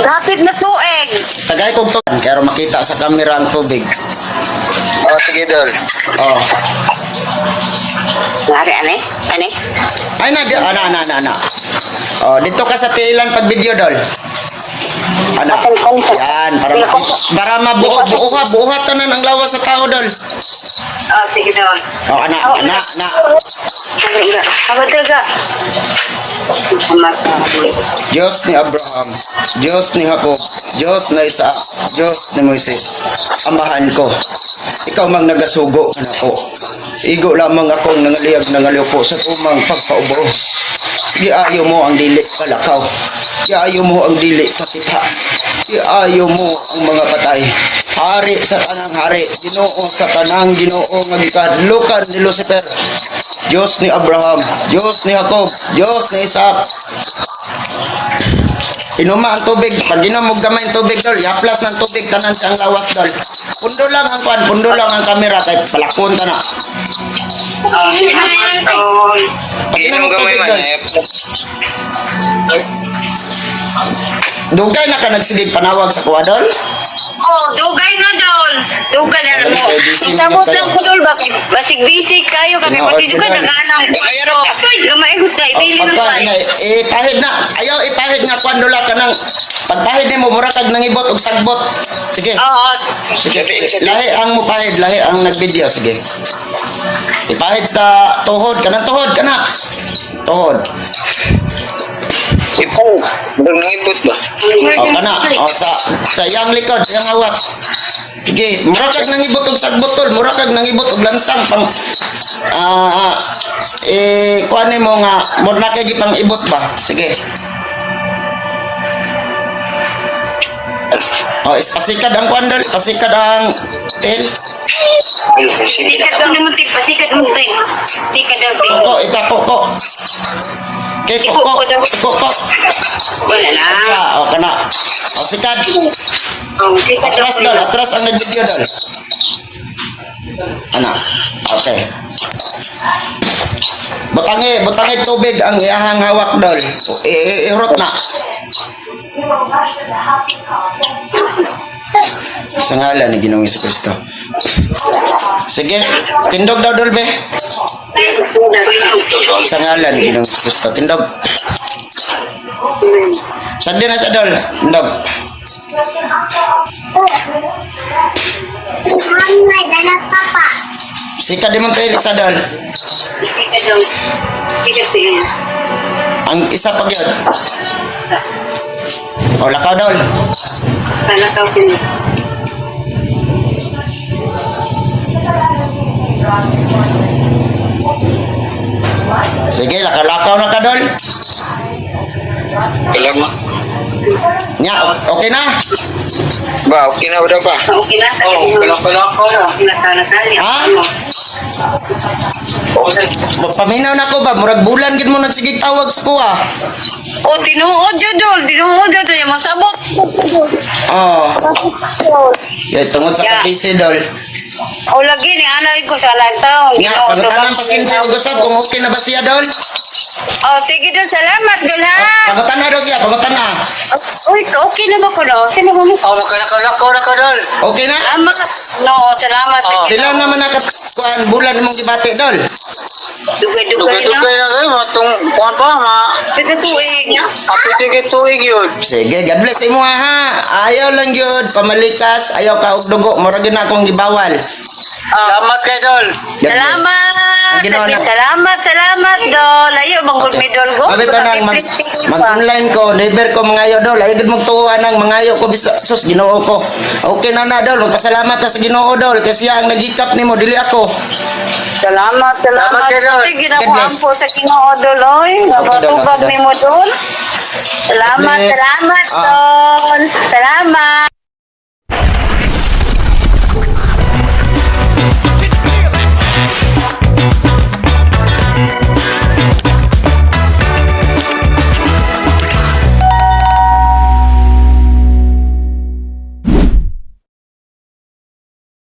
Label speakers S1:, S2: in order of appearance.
S1: Hapit na tuig.
S2: Tagay kong to. Kaya makita sa camera ang tubig.
S3: Oh, sige, Dol.
S2: Oh.
S1: Ngari, ane?
S2: Ay, ana. Oh, dito ka sa tiilan pag video, Dol. Ana. Yan, para buuhat tanan ang lawas sa tao, Dol.
S1: Oh, sige doon.
S2: Oh, ana.
S1: Abadal ka.
S2: Diyos ni Abraham, Diyos ni Jacob, Diyos na Isaac, Diyos ni Moises, amahan ko. Ikaw mang nagasugo, anak ko. Igo lamang akong nangaliyag po sa tumang pagpaubos. Giayo mo ang dili kalakaw. Giayo mo ang dili katita. Giayo mo ang mga patay. Hari sa tanang hari, Ginoo sa tanang Ginoo nga gikadlukan ni Lucifer. Diyos ni Abraham, Diyos ni Jacob, Diyos ni Isaac. Inuma ang tubig. Pag ginamog gamay ang tubig, Dol, yaplas ng tubig, tanan siyang lawas, Dol. Pundo lang ang kamera, kay palakon ta na. Pag ginamog tubig, Dol. Dugay na ka nagsigig panawag sa kuwa, Dol?
S1: Oh, dugay na dol. Dugay na mo. Isabot lang ko dol bakit? Basig bisig kayo kami pati juga nag-anang. Gamaigot ka ibili ng pan.
S2: Ipahid na. Ayaw ipahid nga kwan dola ka nang pagpahid nimo mura kag nangibot og sagbot. Sige.
S1: Oo.
S2: Sige. Lahi ang mo pahid, lahi ang nagvideo, sige. Ipahid sa tuhod kanang tuhod kana. Tuhod.
S3: Ipo, murag nangibot ba?
S2: O kana, o sa iyang likod, sa iyang hawak. Sige, mura kag nangibot og sagbotol, mura kag nangibot og lansang pang kuan nimo nga mura kay pang ibot ba. Sige. O, pasikad ang kuan dol, pasikad ang tel.
S1: Sikat daw naman tip, pasikat mo tip. Sikat daw tip.
S2: Ko, ipako. Okay, ko.
S1: Wala na.
S2: O kana. O sikad.
S1: Oh, sikat daw.
S2: Atras ang nag-video dol. Ana. Okay. Butangi tubig ang iyahang hawak dol. Irot na. Sa ngalan ni Ginoong Jesucristo. Sige, tindog daw dol be. Sa ngalan ni Ginoong Jesucristo, tindog. Sagdi na sa dol, tindog. Sika di mo tayo sa dol.
S1: Sikat daw. Sikat siya.
S2: Ang isa pa gyud. O lakaw dol.
S1: Kalakaw ko na.
S2: Sige, lakaw na ka dol.
S3: Kailangan.
S2: Nya, okay na?
S3: Ba, okay na udah ba?
S1: Okay na.
S3: Oh, kalakaw na.
S1: Kalakaw na tayo.
S2: Ha?
S3: Okay.
S2: Paminaw na ko ba? Murag bulan gid mo nagsigig tawag sa kuha.
S1: O, tinuod yun, Dol. Tinuod yun. Tayo masabot.
S2: Oh. Yay, tungod sa kabisi dol.
S1: O, lagi ni anay ko sa lantaw.
S2: Nya, pagkatanan pasyente og usab kung okay na ba siya dol?
S1: O, sige, Dol. Salamat, Dol, ha?
S2: Pagkatan na daw siya, pagkatan na.
S1: Uy, okay na ba ko, no? Sino mo?
S3: Oh, makalakaw na ka, Dol.
S2: Okay na?
S1: No, salamat.
S2: Pila naman kuan bulan imong gibati dol.
S1: Dugay-dugay na.
S3: Dugay na kayo, matong kuhan pa,
S1: Kasi tuig na.
S3: Apitigit tuig yun.
S2: Sige, God bless imo ha. Ayaw lang gyud pamalikas, ayaw ka og dugo, mura gyud na akong gibawal.
S3: Salamat kay Dol.
S2: God bless.
S1: Salamat.
S2: Ang ginawa na-
S1: Salamat, Dol. Ayaw, manggod mi, Dol. Go.
S2: Abi ta nang mag-online ko, never ko mangayo dol. Ay gid magtuwa nang mangayo ko bisa sus Ginoo ko. Okay na dol, magpasalamat ka sa Ginoo dol kasi siya ang nagikap nimo dili ako.
S1: Salamat.
S3: Salamat kay Dol.
S1: Sige na ko
S2: God bless.
S1: ampo sa Ginoo, Dol. Oy, namatubag
S2: Okay, Dol.
S1: nimo, Dol. Salamat,
S2: bless.
S1: Dol. Salamat.